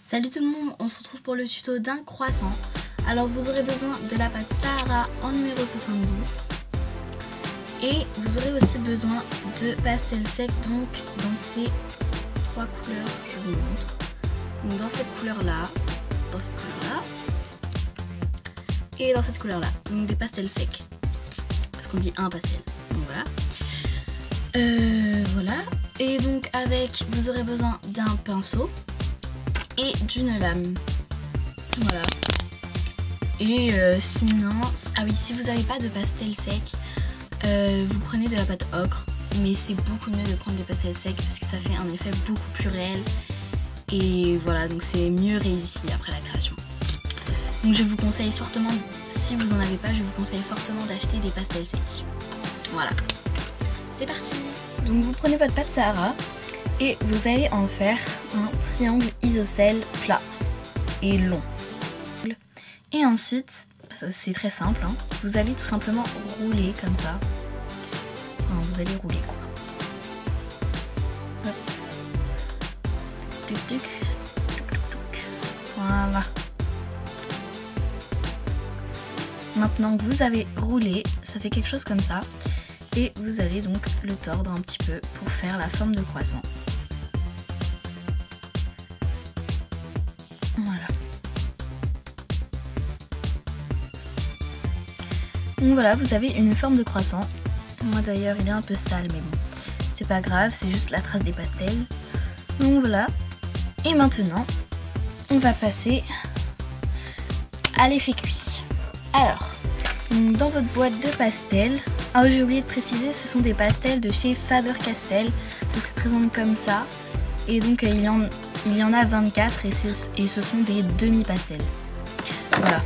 Salut tout le monde, on se retrouve pour le tuto d'un croissant. Alors vous aurez besoin de la pâte Sahara en numéro 70 et vous aurez aussi besoin de pastel sec, donc dans ces trois couleurs, je vous montre. Donc dans cette couleur là, et dans cette couleur là, donc des pastels secs, parce qu'on dit un pastel, donc voilà. Voilà, et donc avec, vous aurez besoin d'un pinceau et d'une lame, voilà. Et sinon, ah oui, si vous n'avez pas de pastel sec, vous prenez de la pâte ocre, mais c'est beaucoup mieux de prendre des pastels secs parce que ça fait un effet beaucoup plus réel et voilà, donc c'est mieux réussi après la création. Donc je vous conseille fortement, si vous en avez pas, je vous conseille fortement d'acheter des pastels secs. Voilà, c'est parti. Donc vous prenez votre pâte Sahara et vous allez en faire un triangle isocèle plat et long. Et ensuite, c'est très simple, hein, vous allez tout simplement rouler comme ça. Enfin, vous allez rouler quoi. Hop. Tuk, tuk, tuk, tuk, tuk. Voilà. Maintenant que vous avez roulé, ça fait quelque chose comme ça. Et vous allez donc le tordre un petit peu pour faire la forme de croissant. Voilà. Donc voilà, vous avez une forme de croissant. Moi d'ailleurs il est un peu sale, mais bon, c'est pas grave, c'est juste la trace des pastels. Donc voilà. Et maintenant, on va passer à l'effet cuit. Alors, dans votre boîte de pastels, ah j'ai oublié de préciser, ce sont des pastels de chez Faber-Castell. Ça se présente comme ça. Et donc il y en a 24 et ce sont des demi-pastels. Voilà,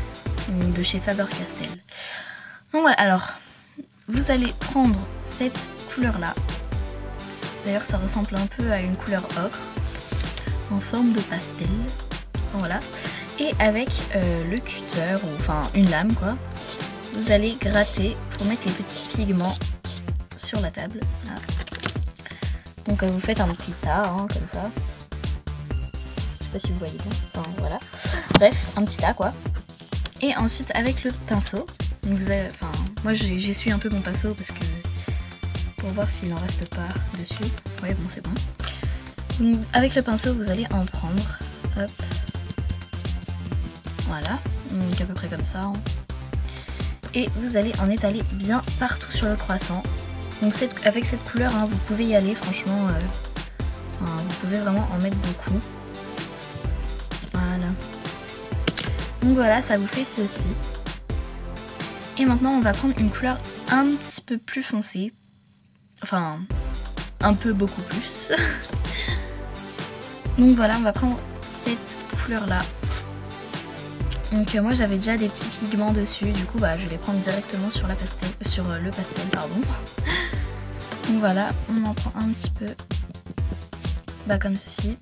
de chez Faber-Castell. Donc voilà, alors, vous allez prendre cette couleur-là. D'ailleurs, ça ressemble un peu à une couleur ocre, en forme de pastel. Voilà. Et avec le cutter, ou enfin une lame quoi, vous allez gratter pour mettre les petits pigments sur la table. Là. Donc vous faites un petit tas, hein, comme ça. Je sais pas si vous voyez bien. Enfin voilà. Bref, un petit tas quoi. Et ensuite avec le pinceau. Donc vous avez, enfin, moi j'essuie un peu mon pinceau parce que pour voir s'il n'en reste pas dessus. Ouais bon c'est bon. Donc, avec le pinceau vous allez en prendre. Hop. Voilà. Donc à peu près comme ça. Hein. Et vous allez en étaler bien partout sur le croissant. Donc avec cette couleur, hein, vous pouvez y aller franchement. Vous pouvez vraiment en mettre beaucoup. Voilà. Donc voilà, ça vous fait ceci. Et maintenant on va prendre une couleur un petit peu plus foncée. Enfin, un peu beaucoup plus. Donc voilà, on va prendre cette couleur là. Donc moi j'avais déjà des petits pigments dessus, du coup bah, je vais les prendre directement sur, le pastel. Pardon. Donc voilà, on en prend un petit peu, bah, comme ceci.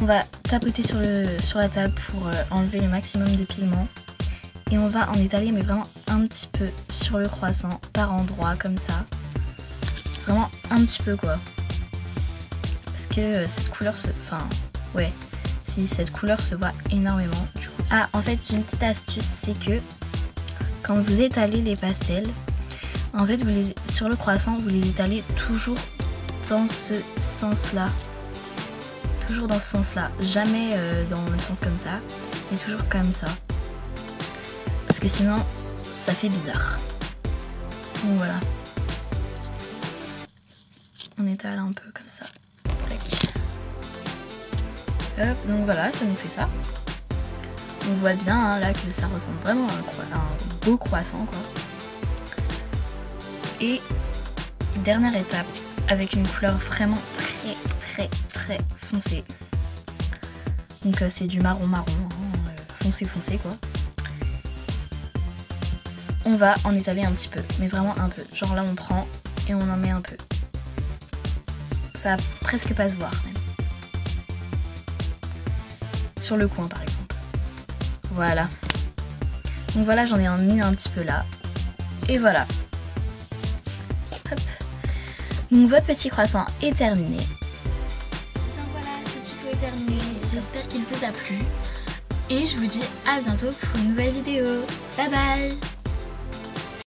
On va tapoter sur la table pour enlever le maximum de pigments. Et on va en étaler mais vraiment un petit peu sur le croissant, par endroits comme ça. Vraiment un petit peu quoi. Parce que cette couleur cette couleur se voit énormément. Du coup. Ah, en fait, j'ai une petite astuce, c'est que quand vous étalez les pastels, en fait, sur le croissant, vous les étalez toujours dans ce sens-là. Toujours dans ce sens-là. Jamais dans le sens comme ça, mais toujours comme ça. Parce que sinon, ça fait bizarre. Donc voilà. On étale un peu comme ça. Tac. Hop, donc voilà, ça nous fait ça. On voit bien hein, là que ça ressemble vraiment à un beau croissant quoi. Et dernière étape, avec une couleur vraiment très foncée. Donc c'est du marron hein, foncé quoi. On va en étaler un petit peu, mais vraiment un peu. Genre là on prend et on en met un peu. Ça va presque pas se voir même. Sur le coin par exemple. Voilà. Donc voilà, j'en ai mis un petit peu là. Et voilà. Hop. Donc votre petit croissant est terminé. Bien voilà, ce tuto est terminé. j'espère qu'il vous a plu. Et je vous dis à bientôt pour une nouvelle vidéo. Bye bye.